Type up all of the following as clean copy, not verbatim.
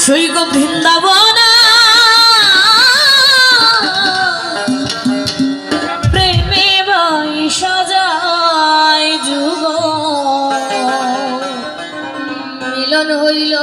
সৈগ বৃন্দাবনা প্রেমে বই সাজায় যুগ মিলন হইল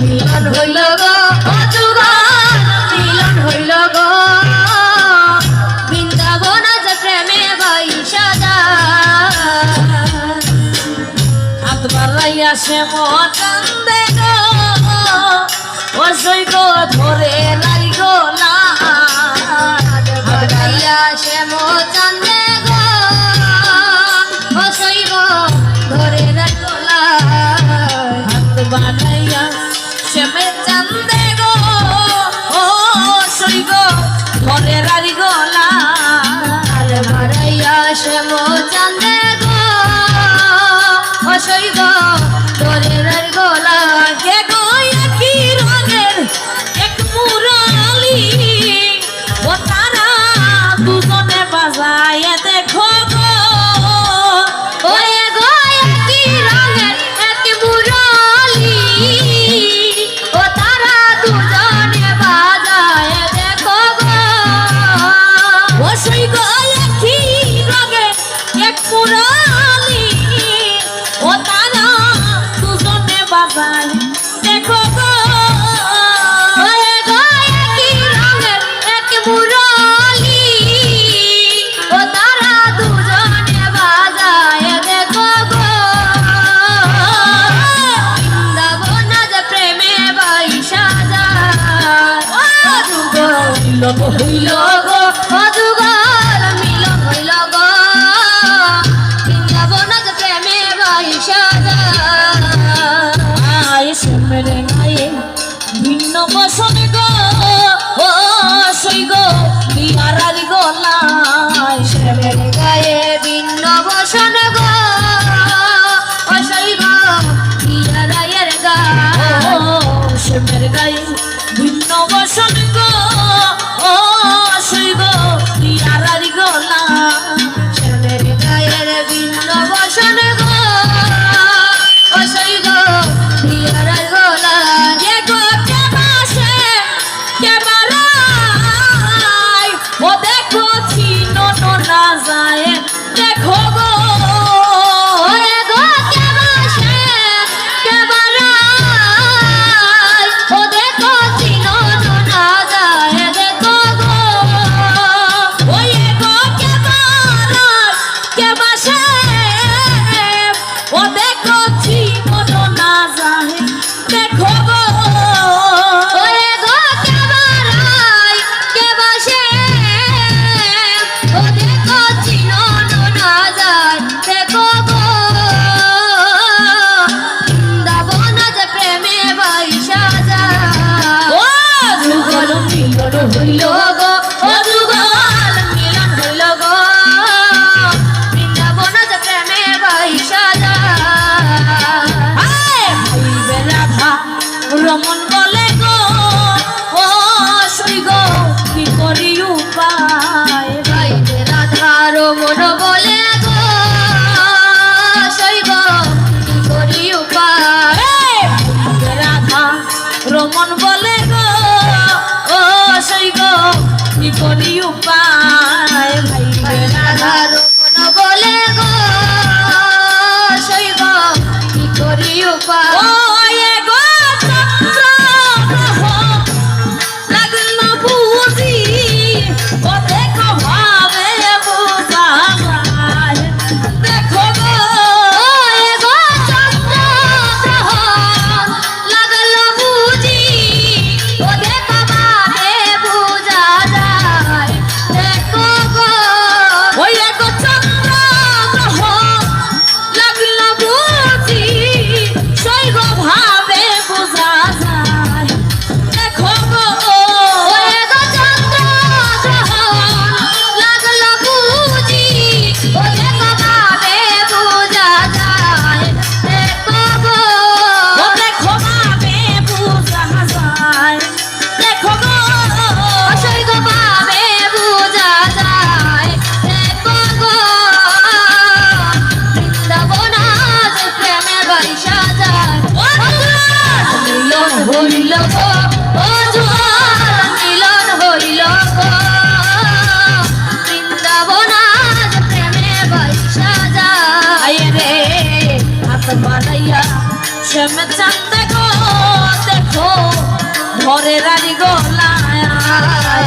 মিলন হইল গো মিলন হইল গো বৃন্দাবন আজ প্রেমে বৈশা হাত বাড়াইয়া সে মন্দে গো ও সৈগ ধরে লাই গো হাত বাড়াইয়া সে মন্দে গো ও সৈগ ধরে লাই গো হাত বাড়াইয়া শ্যামে চান্দে গো ও সৈগ ঘরে রারি গোলা মারাইয়া শ্যাম চান্দে গো ও সৈগ ঘরে রারি গোলা কে গো একই রঙের এক মুরালি ও তারা দুজনে বাজায় দেখো গো ও গো একই রঙের এক মুরালি দেখো গো মুরালি ও তারা দুজনে বাজায় দেখো গো বৃন্দাবন আজ প্রেমে বৈশা মিলন হইল গো অজগর মিলন হইল গো বৃন্দাবন আজ প্রেমে বৈশা মেরে গায়ে ভিন্ন বসন গো ও সৈগ বিহারার গলায় শ্যামের গায়ে ভিন্ন বসন গো ও সৈগ বিহারায়ের গায়ে শ্যামের গায়ে ভিন্ন বসন গো ও সৈগ বিহারার গলায় শ্যামের গায়ের ভিন্ন বসন গো ও সৈগ বিহারার দেখো গো ও দেখো চিনো না পয়সা যায় রে হাত বাড়াইয়া শ্যাম চাঁদ গো দেখো ঘরে রানী গোলায়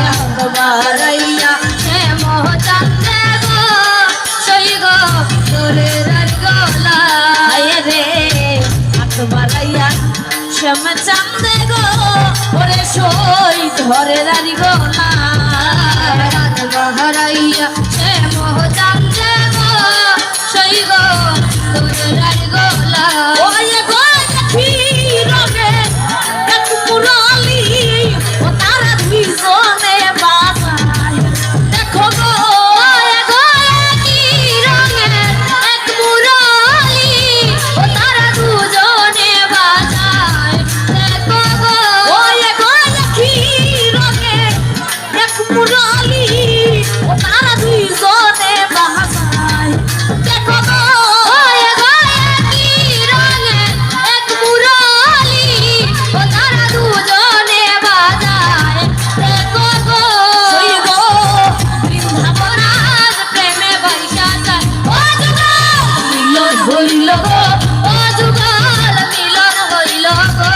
হাত বাড়াইয়া শ্যাম চাঁদ গো সই গো ঘরে রানী গোলায় রে হাত বাড়াইয়া শ্যাম চাঁদ গো ওরে সই ঘরে রানী গোলায় হাত বাড়াইয়া শ্যাম চাঁদ গো সই গো ঘরে রানী গোলায় ওরে গো দেখি রবে এক মুরালি ও তারা দুইজনে বাজায় দেখো গো ওরে গো কি রঙের এক মুরালি ও তারা দুজনে বাজায় দেখো গো ওরে গো দেখি রঙের এক মুরালি ও তারা দুইজনে বাজায় দেখো গো ওরে গো কি রঙের এক মুরালি ও তারা দুজনে বাজায় দেখো গো সই গো বৃন্দাবনাথ প্রেমে বৈশা যায় ও যুগল মিলন হইল গো ও যুগল মিলন হইল গো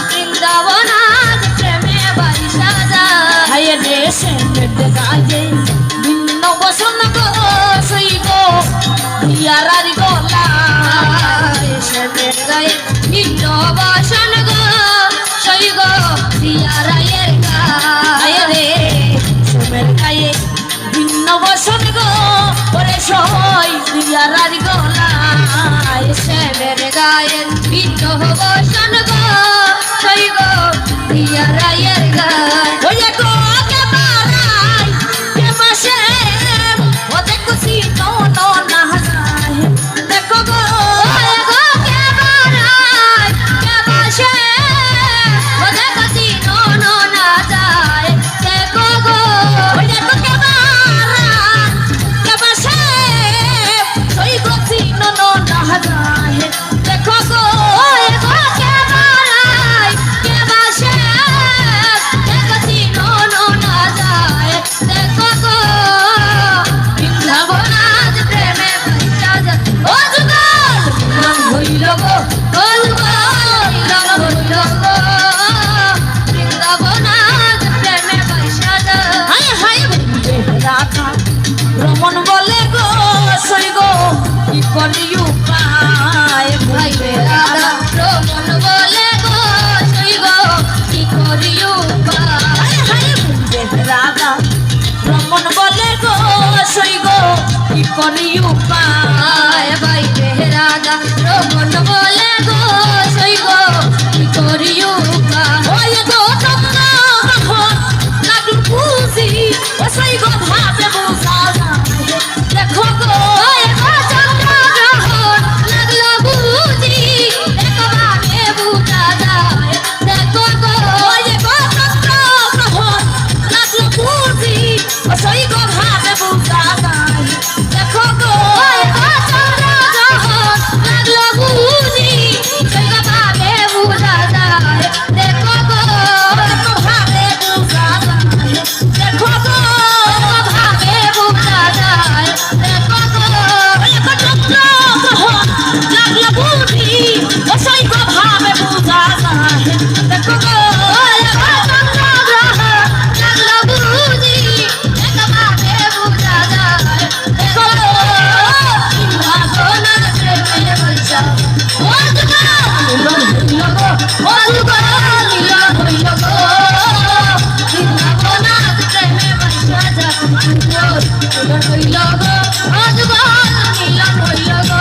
বৃন্দাবনাথ প্রেমে বৈশা যায় হায় রে সেন্ট গায়ে ভিন্ন বসন গো সই গো হিয়ারারি গলা সেন্ট গায়ে ভিন্ন বসন গো সই গো হিয়ারায়ের গায়ে রে সোমের গায়ে ভিন্ন বসন গো ওরে সই হিয়ারারি গলা সেমের গায়ে ভিন্ন বসন গো সই গো হিয়ারায়ের গায়ে ওরে গো কে পারাই কে পাশে ও দেখো সিনো নো না যায় দেখো গো ওরে গো কে পারাই কে পাশে ও দেখো সিনো নো না যায় দেখো গো ওরে গো কে পারাই কে পাশে ওই গো সিনো নো না যায় দেখো গো ওরে গো কে পারাই কে পাশে দেখো সিনো নো না যায় দেখো গো বৃন্দাবনাথ প্রেমে পয়সা যায় ও যুগল মিলন হইল গো ও যুগল মিলন হইল গো বৃন্দাবনাথ প্রেমে পয়সা যায় হায় হায় বন্দে রাধা রমন বলে গো সই গো কি করি উপায় ভাইবে রাধা রমন বলে গো সই গো কি করি উপায় হায় হায় বন্দে রাধা রমন বলে গো সই গো কি করি উপায় ভাইবে রাধা রমন বলে গো সই গো কি করি উপায় ওই গো তোমরা তখন লাগু বুঝি ও সই গো ভাবে বুঝা যায় দেখো গো ওই গো তোমরা তখন লাগলো বুঝি দেখো ভাবে বুঝা যায় দেখো গো ওই গো তোমরা তখন লাগলো বুঝি ও সই গো ভাবে বুঝা যায় দেখো গো ওই গো তোমরা তখন লাগলো বুঝি সই গো ভাবে বুঝা যায় দেখো গো ভাবে বুঝা যায় দেখো গো ভাবে বুঝা যায় দেখো গো ওই গো তোমরা তখন লাগলো বুঝি ও সই গো ভাবে বুঝা যায় দেখো গো ওই গো তোমরা তখন লাগলো বুঝি দেখো ভাবে বুঝা যায় দেখো গো বৃন্দাবনাথ প্রেমে পয়সা ও যুগল মিলন হইল গো ও যুগল মিলন হইল গো বৃন্দাবনাথ প্রেমে পয়সা যায় মিলন হইল গো ও যুগল মিলন হইল গো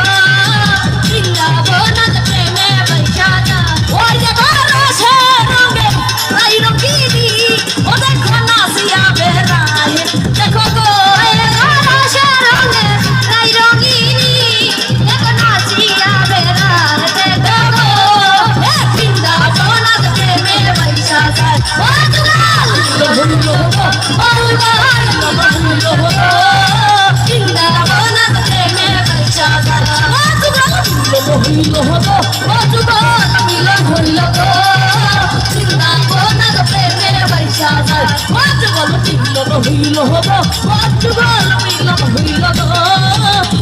বৃন্দাবনাথ প্রেমে পয়সা যায় ওই যে বরসে রঙে রাই রঙিনী ও দেখো নাচিয়া বেড়ায় দেখো গো ওই বরসে রঙে রাই রঙিনী দেখো নাচিয়া বেড়ায় দেখো গো বৃন্দাবনাথ প্রেমে পয়সা যায় ও যুগল মিলন হইল গো ও যুগল মিলন হইল গো যুগল মিলন হইল হব যুগল মিলন হইল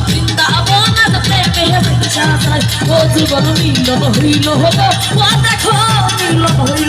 বৃন্দাবন প্রেমে বেঁচা যায় ও যুগল মিলন হইল হব দেখো মিলন হইল